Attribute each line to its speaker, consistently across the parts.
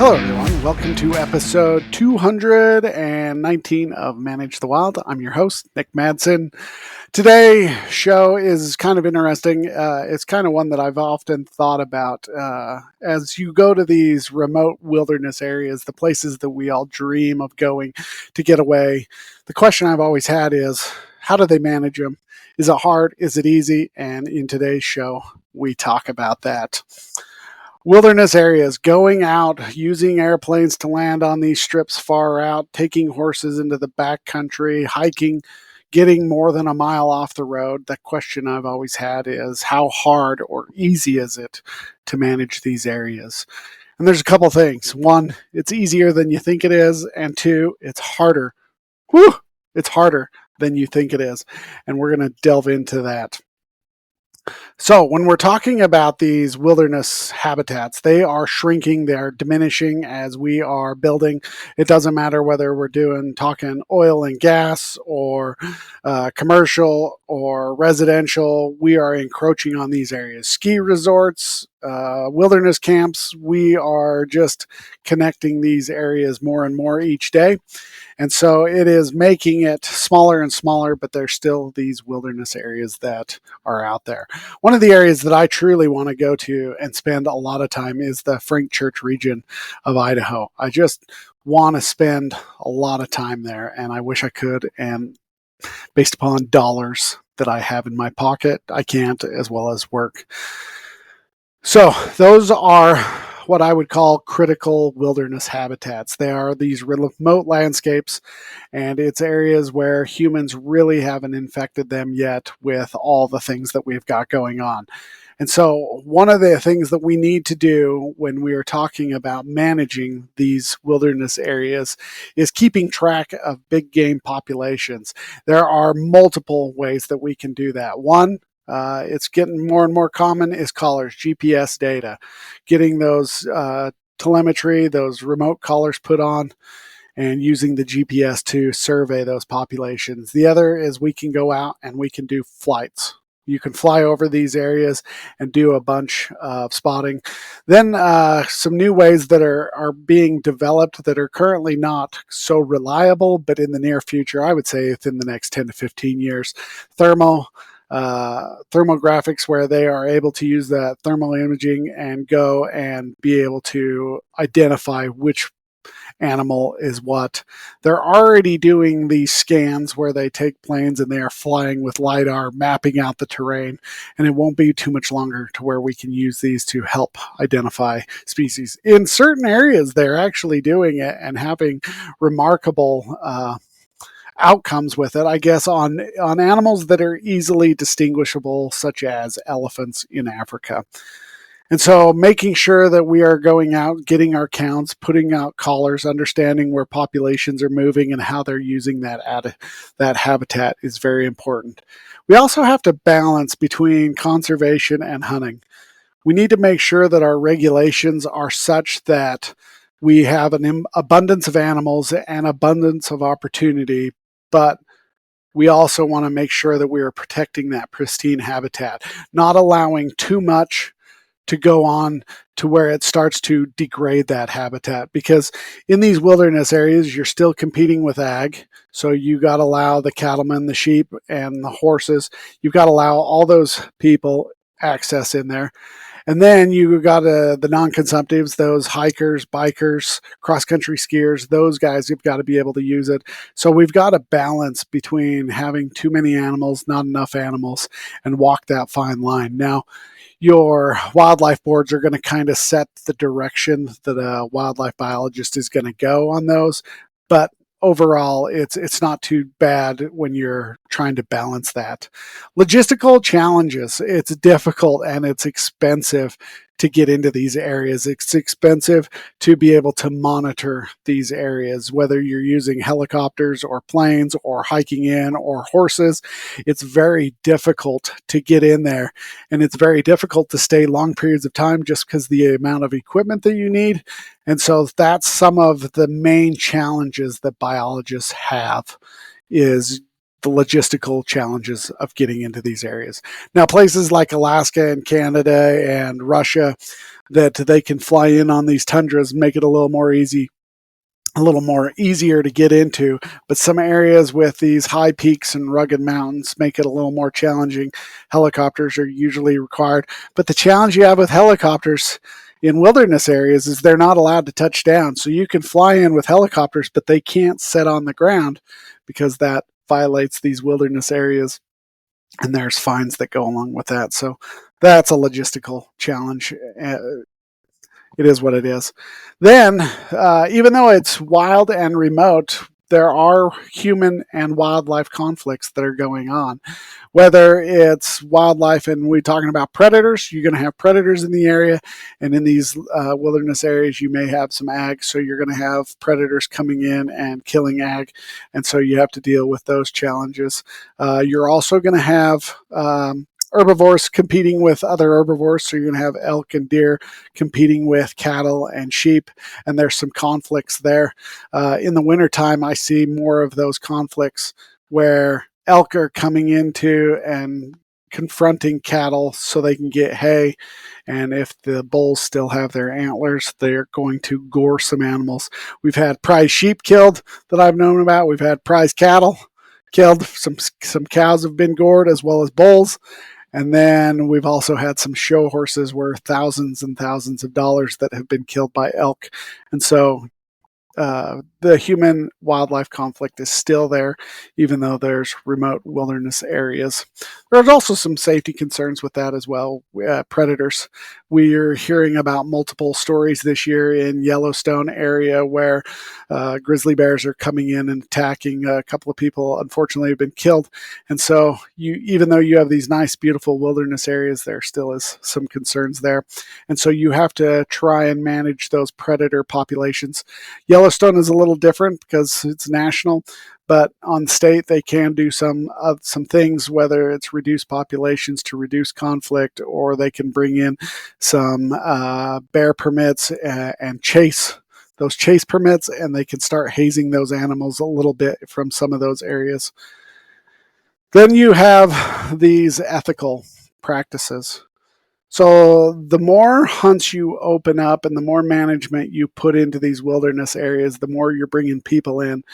Speaker 1: Hello, everyone. Welcome to episode 219 of Manage the Wild. I'm your host, Nick Madsen. Today's show is kind of interesting. It's kind of one that I've often thought about as you go to these remote wilderness areas, the places that we all dream of going to get away. The question I've always had is, how do they manage them? Is it hard? Is it easy? And in today's show, we talk about that. Wilderness areas, going out, using airplanes to land on these strips far out, taking horses into the back country, hiking, getting more than a mile off the road. The question I've always had is, how hard or easy is it to manage these areas? And there's a couple things. One, it's easier than you think it is. And two, it's harder. Whew, it's harder than you think it is. And we're going to delve into that. So when we're talking about these wilderness habitats, they are shrinking, they're diminishing as we are building. It doesn't matter whether we're talking oil and gas or commercial or residential, we are encroaching on these areas. Ski resorts, wilderness camps, we are just connecting these areas more and more each day. And so it is making it smaller and smaller, but there's still these wilderness areas that are out there. One of the areas that I truly want to go to and spend a lot of time is the Frank Church region of Idaho. I just want to spend a lot of time there, and I wish I could. And based upon dollars that I have in my pocket, I can't, as well as work. So those are what I would call critical wilderness habitats. They are these remote landscapes, and it's areas where humans really haven't infected them yet with all the things that we've got going on. And so one of the things that we need to do when we are talking about managing these wilderness areas is keeping track of big game populations. There are multiple ways that we can do that. One, it's getting more and more common is collars, GPS data, getting those telemetry, those remote collars put on and using the GPS to survey those populations. The other is we can go out and we can do flights. You can fly over these areas and do a bunch of spotting. Then some new ways that are being developed that are currently not so reliable, but in the near future, I would say within the next 10 to 15 years, thermographics, where they are able to use that thermal imaging and go and be able to identify which animal is what. They're already doing these scans where they take planes and they are flying with LiDAR, mapping out the terrain, and it won't be too much longer to where we can use these to help identify species. In certain areas, they're actually doing it and having remarkable outcomes with it, I guess, on animals that are easily distinguishable, such as elephants in Africa. And so making sure that we are going out, getting our counts, putting out collars, understanding where populations are moving and how they're using that habitat is very important. We also have to balance between conservation and hunting. We need to make sure that our regulations are such that we have an abundance of animals and abundance of opportunity, but we also want to make sure that we are protecting that pristine habitat, not allowing too much to go on to where it starts to degrade that habitat. Because in these wilderness areas, you're still competing with ag. So you got to allow the cattlemen, the sheep, and the horses. You've got to allow all those people access in there. And then you got the non-consumptives, those hikers, bikers, cross-country skiers, those guys, you've got to be able to use it. So we've got to balance between having too many animals, not enough animals, and walk that fine line. Now, your wildlife boards are going to kind of set the direction that a wildlife biologist is going to go on those. But overall, it's not too bad when you're trying to balance that. Logistical challenges, it's difficult and it's expensive to get into these areas. It's expensive to be able to monitor these areas, whether you're using helicopters or planes or hiking in or horses. It's very difficult to get in there, and it's very difficult to stay long periods of time just because the amount of equipment that you need. And so that's some of the main challenges that biologists have, is the logistical challenges of getting into these areas. Now, places like Alaska and Canada and Russia, that they can fly in on these tundras, make it a little more easier to get into, but some areas with these high peaks and rugged mountains make it a little more challenging. Helicopters are usually required, but the challenge you have with helicopters in wilderness areas is they're not allowed to touch down. So you can fly in with helicopters, but they can't set on the ground because that violates these wilderness areas, and there's fines that go along with that. So that's a logistical challenge. It is what it is. Then, even though it's wild and remote, there are human and wildlife conflicts that are going on. Whether it's wildlife and we're talking about predators, you're going to have predators in the area, and in these wilderness areas, you may have some ag, so you're going to have predators coming in and killing ag, and so you have to deal with those challenges. You're also going to have herbivores competing with other herbivores. So you're going to have elk and deer competing with cattle and sheep, and there's some conflicts there. In the wintertime, I see more of those conflicts where elk are coming into and confronting cattle so they can get hay. And if the bulls still have their antlers, they're going to gore some animals. We've had prize sheep killed that I've known about. We've had prize cattle killed. Some cows have been gored as well as bulls. And then we've also had some show horses worth thousands and thousands of dollars that have been killed by elk. And so the human wildlife conflict is still there, even though there's remote wilderness areas. There's also some safety concerns with that as well. Predators. We're hearing about multiple stories this year in Yellowstone area where grizzly bears are coming in and attacking. A couple of people, unfortunately, have been killed. And so even though you have these nice, beautiful wilderness areas, there still is some concerns there. And so you have to try and manage those predator populations. Yellowstone is a little different because it's national, but on state they can do some things, whether it's reduce populations to reduce conflict, or they can bring in some bear permits and chase permits, and they can start hazing those animals a little bit from some of those areas. Then you have these ethical practices. So the more hunts you open up and the more management you put into these wilderness areas, the more you're bringing people in.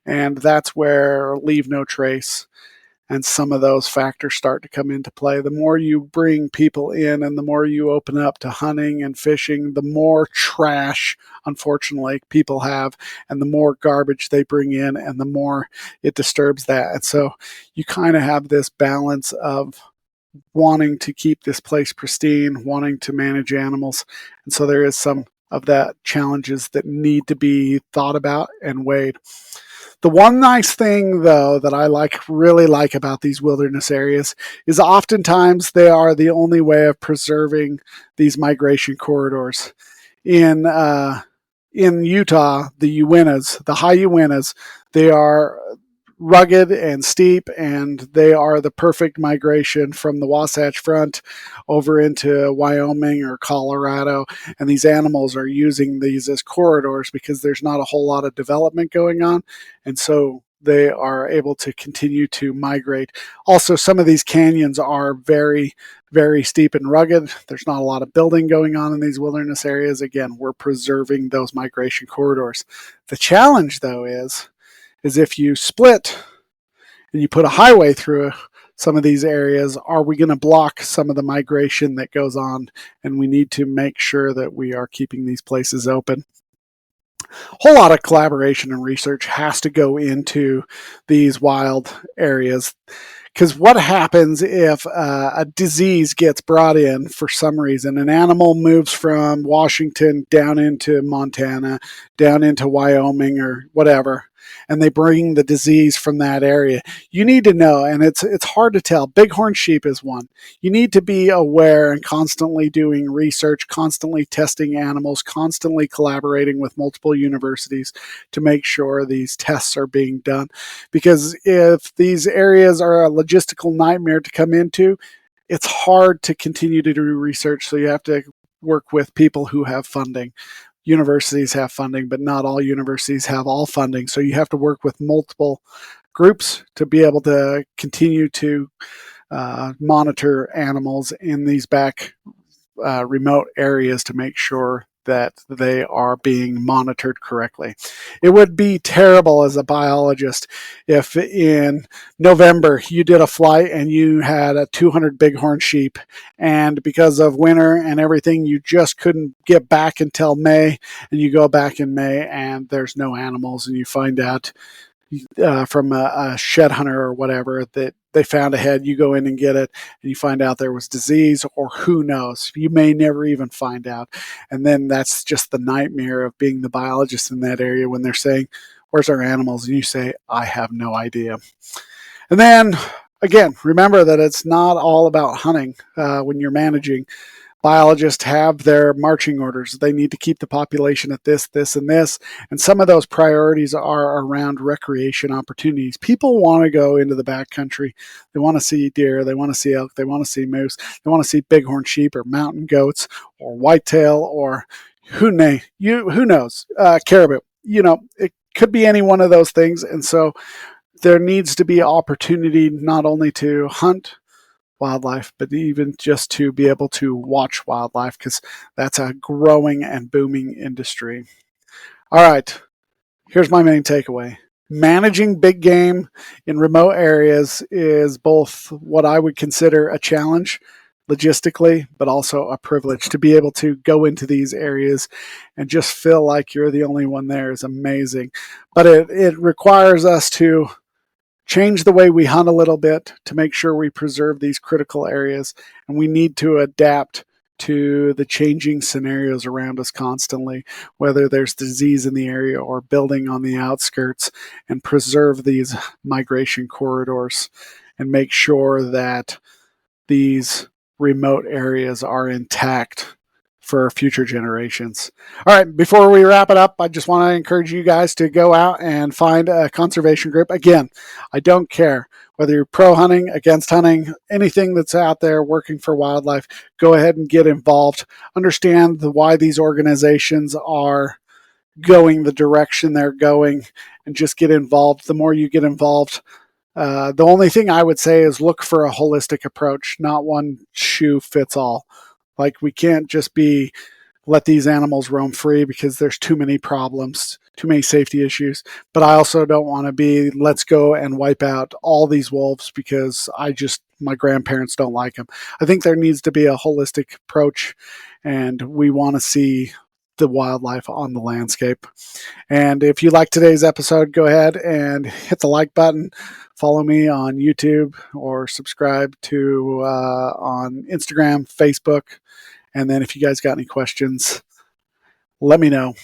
Speaker 1: And that's where leave no trace and some of those factors start to come into play. The more you bring people in and the more you open up to hunting and fishing, the more trash, unfortunately, people have, and the more garbage they bring in, and the more it disturbs that. And so you kind of have this balance of wanting to keep this place pristine, wanting to manage animals. And so there is some of that challenges that need to be thought about and weighed. The one nice thing, though, that I really like about these wilderness areas is oftentimes they are the only way of preserving these migration corridors. In Utah, the high Uintas, they are rugged and steep, and they are the perfect migration from the Wasatch Front over into Wyoming or Colorado. And these animals are using these as corridors because there's not a whole lot of development going on. And so they are able to continue to migrate. Also, some of these canyons are very, very steep and rugged. There's not a lot of building going on in these wilderness areas. Again, we're preserving those migration corridors. The challenge, though, is if you split and you put a highway through some of these areas, are we going to block some of the migration that goes on? And we need to make sure that we are keeping these places open. A whole lot of collaboration and research has to go into these wild areas. Because what happens if a disease gets brought in for some reason? An animal moves from Washington down into Montana, down into Wyoming or whatever, and they bring the disease from that area. You need to know, and it's hard to tell. Bighorn sheep is one. You need to be aware and constantly doing research, constantly testing animals, constantly collaborating with multiple universities to make sure these tests are being done. Because if these areas are a logistical nightmare to come into, it's hard to continue to do research, so you have to work with people who have funding. Universities have funding, but not all universities have all funding. So you have to work with multiple groups to be able to continue to monitor animals in these back remote areas to make sure that they are being monitored correctly. It would be terrible as a biologist if in November you did a flight and you had a 200 bighorn sheep, and because of winter and everything, you just couldn't get back until May, and you go back in May and there's no animals, and you find out from a shed hunter or whatever that they found a head. You go in and get it, and you find out there was disease, or who knows. You may never even find out. And then that's just the nightmare of being the biologist in that area when they're saying, "Where's our animals?" And you say, "I have no idea." And then again, remember that it's not all about hunting when you're managing. Biologists have their marching orders. They need to keep the population at this, this, and this. And some of those priorities are around recreation opportunities. People want to go into the backcountry. They want to see deer. They want to see elk. They want to see moose. They want to see bighorn sheep or mountain goats or whitetail or who knows, caribou. It could be any one of those things. And so there needs to be opportunity not only to hunt wildlife, but even just to be able to watch wildlife, because that's a growing and booming industry. All right, here's my main takeaway. Managing big game in remote areas is both what I would consider a challenge logistically, but also a privilege. To be able to go into these areas and just feel like you're the only one there is amazing. But it requires us to change the way we hunt a little bit to make sure we preserve these critical areas. And we need to adapt to the changing scenarios around us constantly, whether there's disease in the area or building on the outskirts, and preserve these migration corridors and make sure that these remote areas are intact for future generations. All right, before we wrap it up, I just want to encourage you guys to go out and find a conservation group. Again, I don't care whether you're pro hunting, against hunting, anything that's out there working for wildlife, go ahead and get involved. Understand why these organizations are going the direction they're going, and just get involved. The more you get involved, the only thing I would say is look for a holistic approach, not one shoe fits all. Like, we can't just let these animals roam free because there's too many problems, too many safety issues. But I also don't want to be, let's go and wipe out all these wolves because my grandparents don't like them. I think there needs to be a holistic approach, and we want to see the wildlife on the landscape. And if you like today's episode, go ahead and hit the like button. Follow me on YouTube, or subscribe to on Instagram, Facebook. And then if you guys got any questions, let me know.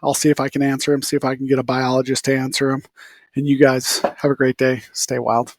Speaker 1: I'll see if I can answer them, see if I can get a biologist to answer them. And you guys have a great day. Stay wild.